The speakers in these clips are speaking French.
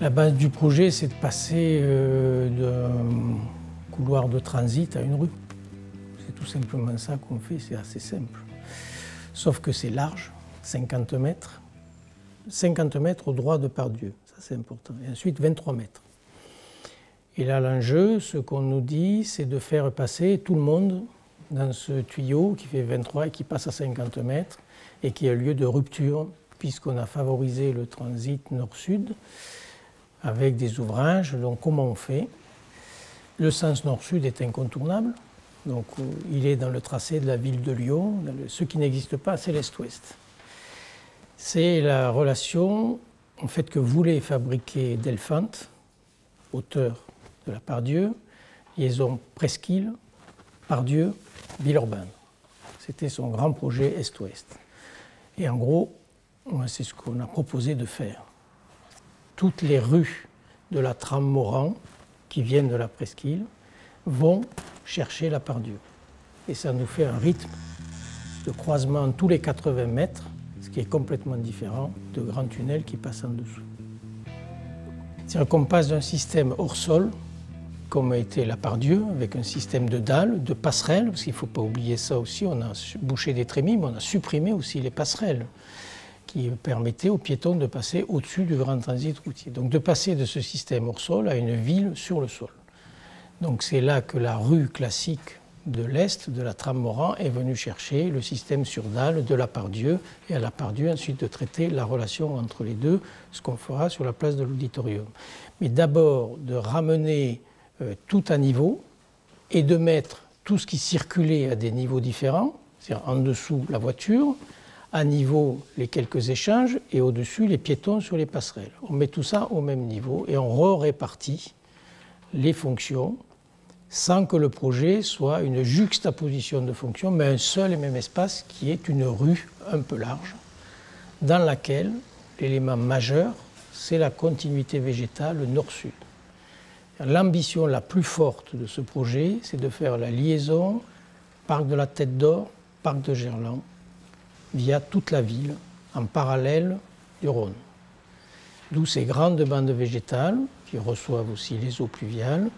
La base du projet, c'est de passer d'un couloir de transit à une rue. C'est tout simplement ça qu'on fait, c'est assez simple. Sauf que c'est large, 50 mètres. 50 mètres au droit de Pardieu, ça c'est important. Et ensuite 23 mètres. Et là, l'enjeu, ce qu'on nous dit, c'est de faire passer tout le monde dans ce tuyau qui fait 23 et qui passe à 50 mètres et qui a lieu de rupture, puisqu'on a favorisé le transit nord-sud avec des ouvrages. Donc comment on fait? Le sens nord-sud est incontournable. Donc il est dans le tracé de la ville de Lyon. Ce qui n'existe pas, c'est l'est-ouest. C'est la relation en fait, que voulait fabriquer Delphante, auteur de la Pardieu, liaison Presqu'île, Pardieu, Villeurbanne. C'était son grand projet est-ouest. Et en gros, c'est ce qu'on a proposé de faire. Toutes les rues de la trame Morand, qui viennent de la Presqu'île, vont chercher la Pardieu. Et ça nous fait un rythme de croisement tous les 80 mètres, ce qui est complètement différent de grands tunnels qui passent en dessous. C'est-à-dire qu'on passe d'un système hors sol, comme a été la Pardieu, avec un système de dalles, de passerelles, parce qu'il ne faut pas oublier ça aussi, on a bouché des trémies, mais on a supprimé aussi les passerelles qui permettaient aux piétons de passer au-dessus du grand transit routier. Donc de passer de ce système hors sol à une ville sur le sol. Donc c'est là que la rue classique de l'Est, de la trame Morand, est venue chercher le système sur dalle de la Pardieu, et à la Pardieu ensuite de traiter la relation entre les deux, ce qu'on fera sur la place de l'Auditorium. Mais d'abord de ramener tout à niveau et de mettre tout ce qui circulait à des niveaux différents, c'est-à-dire en dessous la voiture, à niveau les quelques échanges et au-dessus les piétons sur les passerelles. On met tout ça au même niveau et on répartit les fonctions sans que le projet soit une juxtaposition de fonctions, mais un seul et même espace qui est une rue un peu large, dans laquelle l'élément majeur, c'est la continuité végétale nord-sud. L'ambition la plus forte de ce projet, c'est de faire la liaison parc de la Tête d'Or, parc de Gerland, via toute la ville, en parallèle du Rhône. D'où ces grandes bandes végétales, qui reçoivent aussi les eaux pluviales,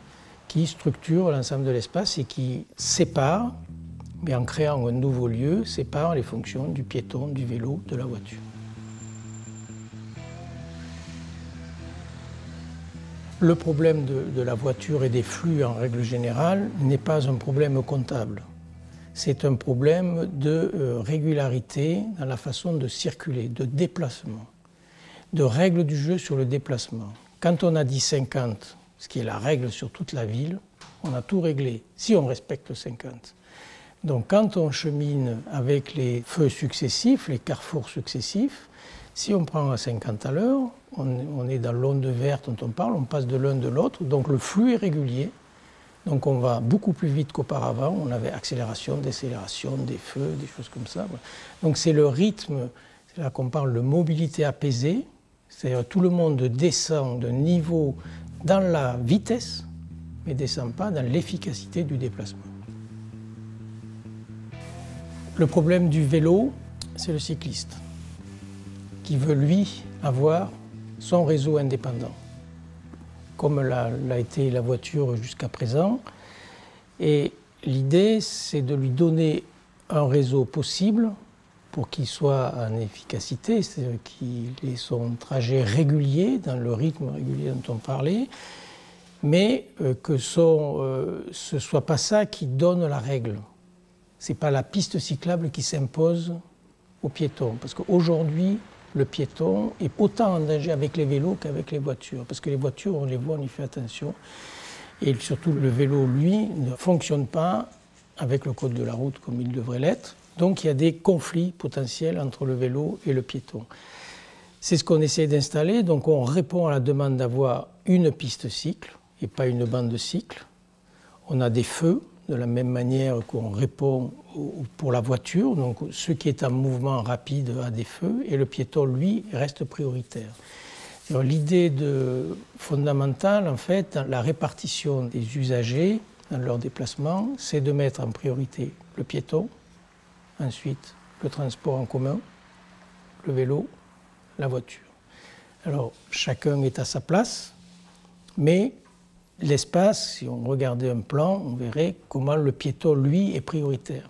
qui structurent l'ensemble de l'espace et qui séparent, mais en créant un nouveau lieu, séparent les fonctions du piéton, du vélo, de la voiture. Le problème de la voiture et des flux en règle générale n'est pas un problème comptable. C'est un problème de régularité dans la façon de circuler, de déplacement, de règles du jeu sur le déplacement. Quand on a dit 50, ce qui est la règle sur toute la ville, on a tout réglé, si on respecte le 50. Donc quand on chemine avec les feux successifs, les carrefours successifs, si on prend à 50 à l'heure, on est dans l'onde verte dont on parle, on passe de l'un de l'autre, donc le flux est régulier. Donc on va beaucoup plus vite qu'auparavant, on avait accélération, décélération, des feux, des choses comme ça. Donc c'est le rythme, c'est là qu'on parle de mobilité apaisée, c'est-à-dire tout le monde descend de niveau dans la vitesse, mais ne descend pas dans l'efficacité du déplacement. Le problème du vélo, c'est le cycliste, qui veut lui avoir son réseau indépendant, comme l'a été la voiture jusqu'à présent. Et l'idée, c'est de lui donner un réseau possible pour qu'il soit en efficacité, c'est-à-dire qu'il ait son trajet régulier, dans le rythme régulier dont on parlait, mais que ce ne soit pas ça qui donne la règle. Ce n'est pas la piste cyclable qui s'impose aux piétons, parce qu'aujourd'hui, le piéton est autant en danger avec les vélos qu'avec les voitures. Parce que les voitures, on les voit, on y fait attention. Et surtout, le vélo, lui, ne fonctionne pas avec le code de la route comme il devrait l'être. Donc, il y a des conflits potentiels entre le vélo et le piéton. C'est ce qu'on essaie d'installer. Donc, on répond à la demande d'avoir une piste cycle et pas une bande de cycle. On a des feux, de la même manière qu'on répond pour la voiture, donc ce qui est en mouvement rapide a des feux, et le piéton, lui, reste prioritaire. L'idée fondamentale, en fait, dans la répartition des usagers dans leur déplacement, c'est de mettre en priorité le piéton, ensuite le transport en commun, le vélo, la voiture. Alors, chacun est à sa place, mais l'espace, si on regardait un plan, on verrait comment le piéton, lui, est prioritaire.